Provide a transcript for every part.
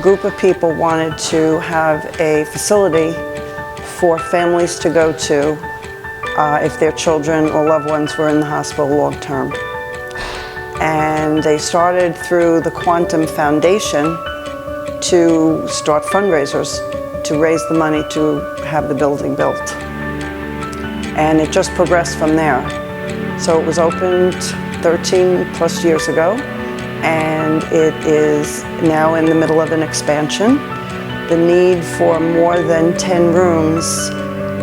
group of people wanted to have a facility for families to go to if their children or loved ones were in the hospital long term. And they started through the Quantum Foundation to start fundraisers to raise the money to have the building built. And it just progressed from there. So it was opened 13 plus years ago, and it is now in the middle of an expansion. The need for more than 10 rooms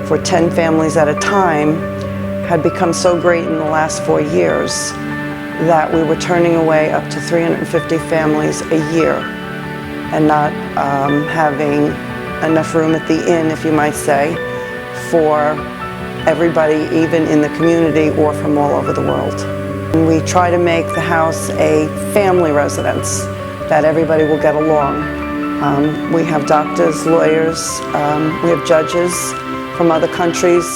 for 10 families at a time had become so great in the last 4 years that we were turning away up to 350 families a year and not having enough room at the inn, if you might say, for everybody, even in the community or from all over the world. And we try to make the house a family residence, that everybody will get along. We have doctors, lawyers, we have judges from other countries,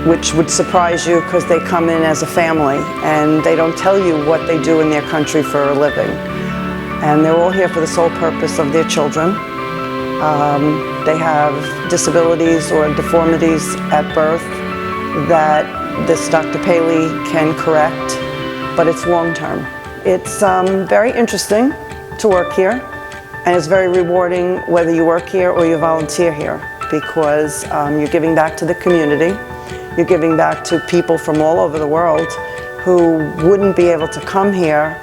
which would surprise you because they come in as a family and they don't tell you what they do in their country for a living. And they're all here for the sole purpose of their children. They have disabilities or deformities at birth that this Dr. Paley can correct, but it's long term. It's very interesting to work here, and it's very rewarding whether you work here or you volunteer here, because you're giving back to the community. You're giving back to people from all over the world who wouldn't be able to come here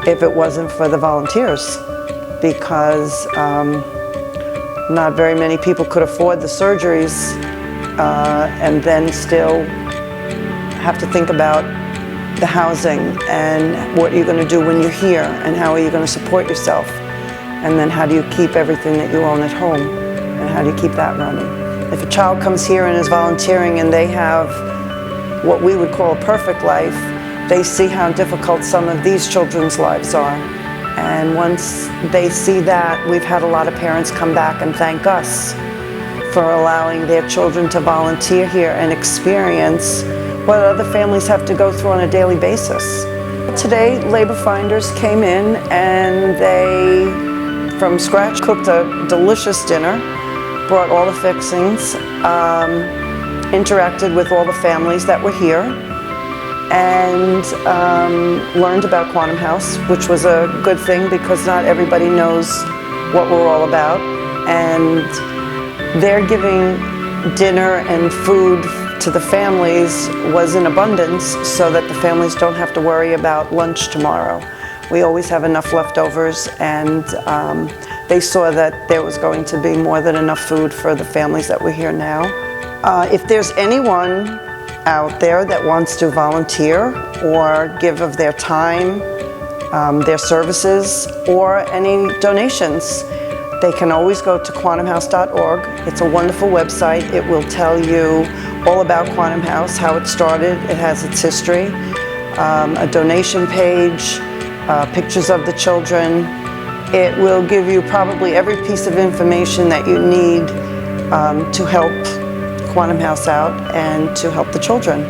if it wasn't for the volunteers, because not very many people could afford the surgeries and then still have to think about the housing and what you're going to do when you're here and how are you going to support yourself, and then how do you keep everything that you own at home and how do you keep that running. If a child comes here and is volunteering and they have what we would call a perfect life, they see how difficult some of these children's lives are. And once they see that, we've had a lot of parents come back and thank us for allowing their children to volunteer here and experience what other families have to go through on a daily basis. Today, Labor Finders came in and they, from scratch, cooked a delicious dinner, brought all the fixings, interacted with all the families that were here, and learned about Quantum House, which was a good thing because not everybody knows what we're all about. And their giving dinner and food to the families was in abundance so that the families don't have to worry about lunch tomorrow. We always have enough leftovers, and they saw that there was going to be more than enough food for the families that were here now. If there's anyone out there that wants to volunteer or give of their time, their services, or any donations, they can always go to quantumhouse.org. It's a wonderful website. It will tell you all about Quantum House, how it started. It has its history, a donation page, pictures of the children. It will give you probably every piece of information that you need to help Quantum House out and to help the children.